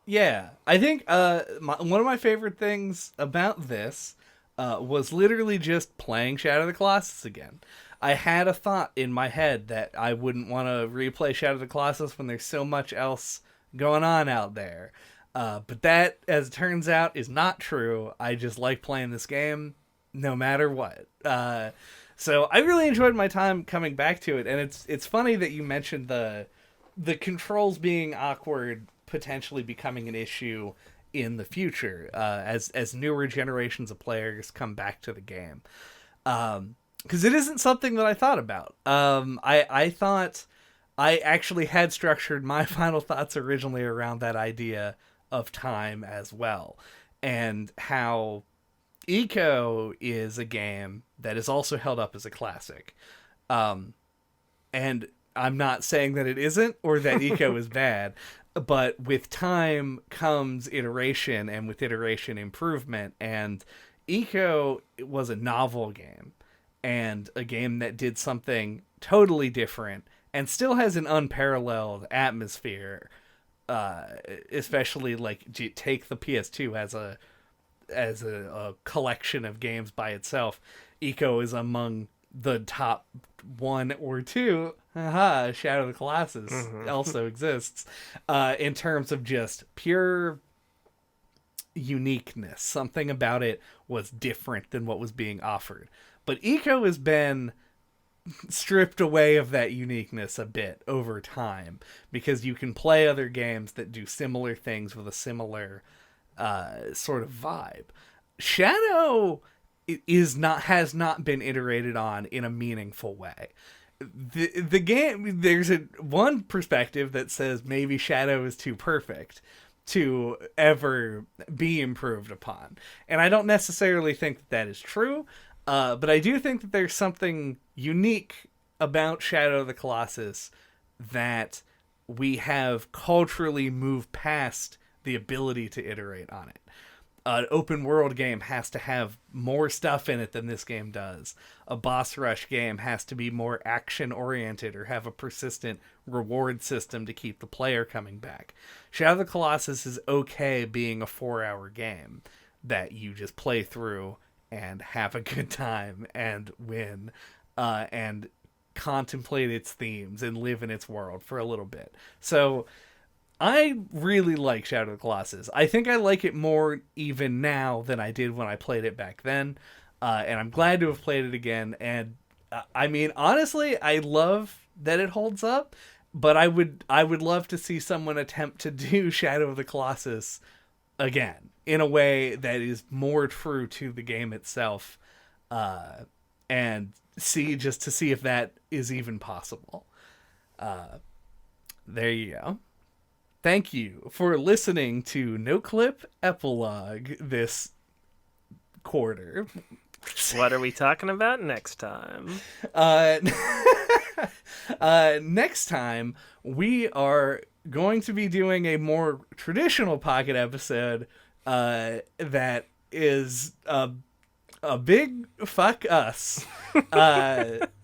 Yeah, I think one of my favorite things about this was literally just playing Shadow of the Colossus again. I had a thought in my head that I wouldn't want to replay Shadow of the Colossus when there's so much else going on out there. But that, as it turns out, is not true. I just like playing this game no matter what. So I really enjoyed my time coming back to it. And it's funny that you mentioned the controls being awkward potentially becoming an issue in the future as newer generations of players come back to the game. Because it isn't something that I thought about. I thought I actually had structured my final thoughts originally around that idea of time as well. And how Ico is a game that is also held up as a classic. And I'm not saying that it isn't or that Ico is bad. But with time comes iteration, and with iteration improvement. And Ico was a novel game, and a game that did something totally different, and still has an unparalleled atmosphere. Especially take the PS2 as a collection of games by itself. Ico is among the top 1 or 2. Shadow of the Colossus also exists in terms of just pure uniqueness. Something about it was different than what was being offered. But Ico has been stripped away of that uniqueness a bit over time, because you can play other games that do similar things with a similar sort of vibe. Shadow has not been iterated on in a meaningful way. The game, there's one perspective that says maybe Shadow is too perfect to ever be improved upon, and I don't necessarily think that is true. But I do think that there's something unique about Shadow of the Colossus that we have culturally moved past the ability to iterate on it. An open world game has to have more stuff in it than this game does. A boss rush game has to be more action oriented or have a persistent reward system to keep the player coming back. Shadow of the Colossus is okay being a 4-hour game that you just play through and have a good time and win and contemplate its themes and live in its world for a little bit. So I really like Shadow of the Colossus. I think I like it more even now than I did when I played it back then. And I'm glad to have played it again. And I mean, honestly, I love that it holds up, but I would love to see someone attempt to do Shadow of the Colossus again in a way that is more true to the game itself, and see if that is even possible. There you go. Thank you for listening to NOCLIP Epilogue this quarter. What are we talking about next time? Next time, we are going to be doing a more traditional pocket episode that is a big fuck us.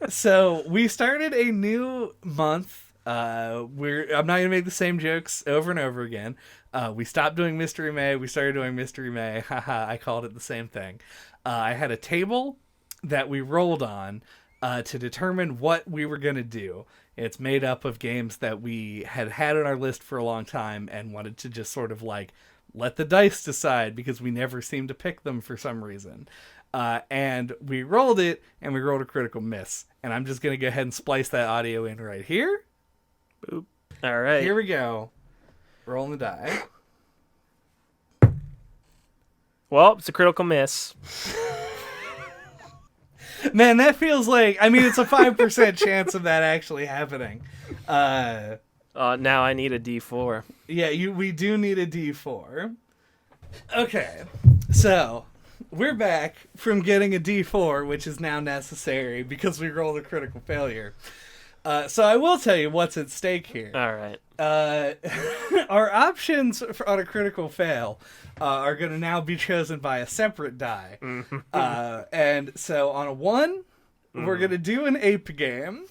So we started a new month. I'm not gonna make the same jokes over and over again. We stopped doing Mystery May. We started doing Mystery May. Haha, I called it the same thing. I had a table that we rolled on to determine what we were gonna do. It's made up of games that we had on our list for a long time and wanted to just sort of let the dice decide, because we never seemed to pick them for some reason. And we rolled it, and we rolled a critical miss. And I'm just going to go ahead and splice that audio in right here. Boop. All right. Here we go. Rolling the die. Well, it's a critical miss. Man, that feels like... I mean, it's a 5% chance of that actually happening. Now I need a D4. Yeah, we do need a D4. Okay, so we're back from getting a D4, which is now necessary because we rolled a critical failure. So I will tell you what's at stake here. All right. Our options on a critical fail are going to now be chosen by a separate die. And so on a 1, we're going to do an ape game.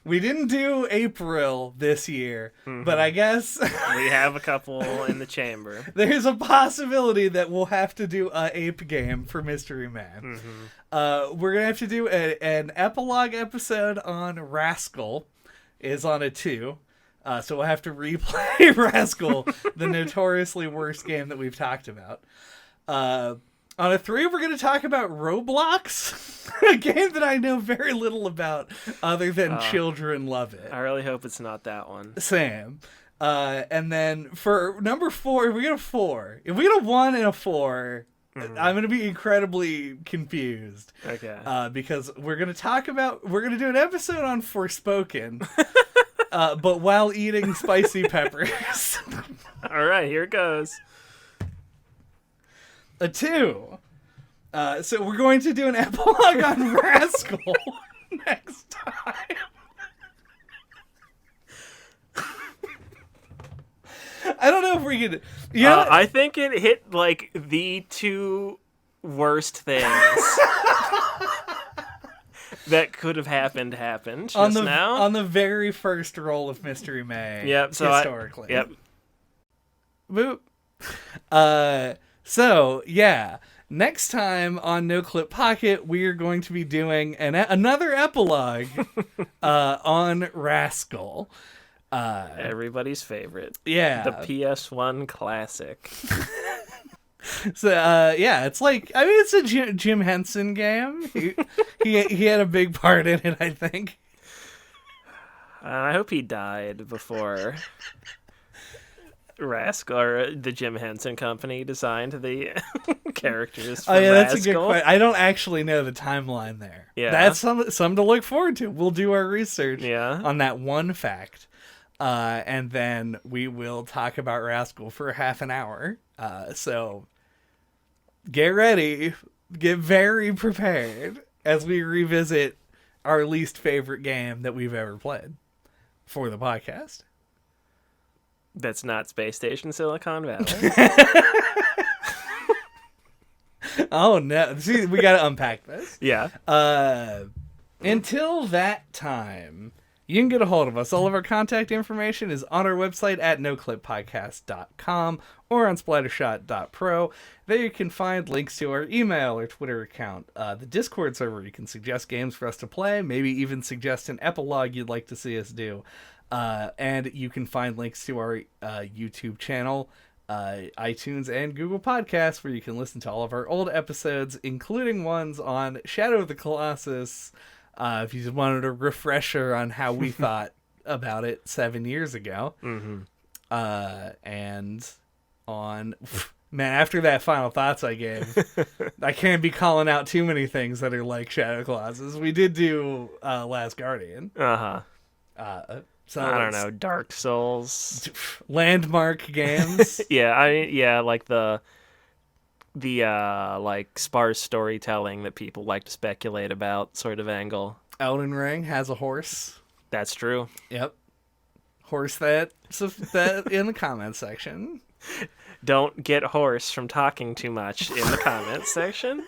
We didn't do April this year, but I guess we have a couple in the chamber. There's a possibility that we'll have to do an ape game for Mystery Man. We're going to have to do an epilogue episode on Rascal is on a 2. So we'll have to replay Rascal, the notoriously worst game that we've talked about. On a 3, we're going to talk about Roblox, a game that I know very little about other than children love it. I really hope it's not that one. Same. And then for number 4, if we get a 4, if we get a 1 and a 4, I'm going to be incredibly confused. Okay. Because we're going to do an episode on Forspoken, but while eating spicy peppers. All right, here it goes. A 2. So we're going to do an epilogue on Rascal next time. I don't know if we could. Yeah, I think it hit like the 2 worst things that could have happened just now on the very first roll of Mystery May. Yep. So historically. Yep. Boop. So yeah. Next time on NoClip Pocket, we are going to be doing another epilogue on Rascal. Everybody's favorite. Yeah. The PS1 classic. So, it's like, I mean, it's a Jim Henson game. He had a big part in it, I think. I hope he died before Rascal, or the Jim Henson Company designed the characters for Rascal. That's a good question. I don't actually know the timeline there. Yeah. That's something to look forward to. We'll do our research on that one fact. And then we will talk about Rascal for half an hour. So get ready. Get very prepared as we revisit our least favorite game that we've ever played for the podcast. That's not Space Station Silicon Valley. Oh, no. See, we got to unpack this. Yeah. Until that time, you can get a hold of us. All of our contact information is on our website at noclippodcast.com or on splattershot.pro. There you can find links to our email or Twitter account, the Discord server. You can suggest games for us to play, maybe even suggest an epilogue you'd like to see us do. And you can find links to our YouTube channel, iTunes, and Google Podcasts, where you can listen to all of our old episodes, including ones on Shadow of the Colossus, if you just wanted a refresher on how we thought about it 7 years ago. And on... Man, after that final thoughts I gave, I can't be calling out too many things that are like Shadow of the Colossus. We did do Last Guardian. So I don't know, Dark Souls, landmark games. like the like sparse storytelling that people like to speculate about sort of angle. Elden Ring has a horse. That's true. Yep. Horse that in the comments section. Don't get horse from talking too much in the comments section.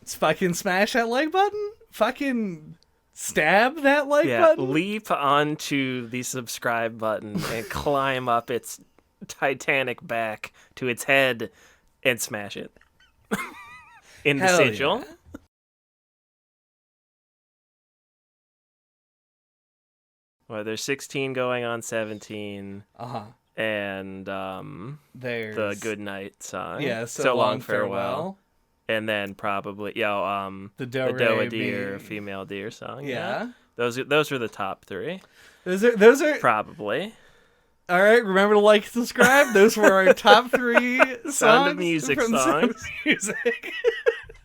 Fucking smash that like button. Fucking stab that like button. Leap onto the subscribe button and climb up its titanic back to its head and smash it. In the sigil. Yeah. Well, there's 16 going on 17. And there's the Good Night song. Yeah, so long farewell. And then probably the Doa Deer, female deer song. Yeah. Those are the top 3. Those are probably. All right, remember to like, subscribe. Those were our top 3 songs. Sound of Music songs. Music.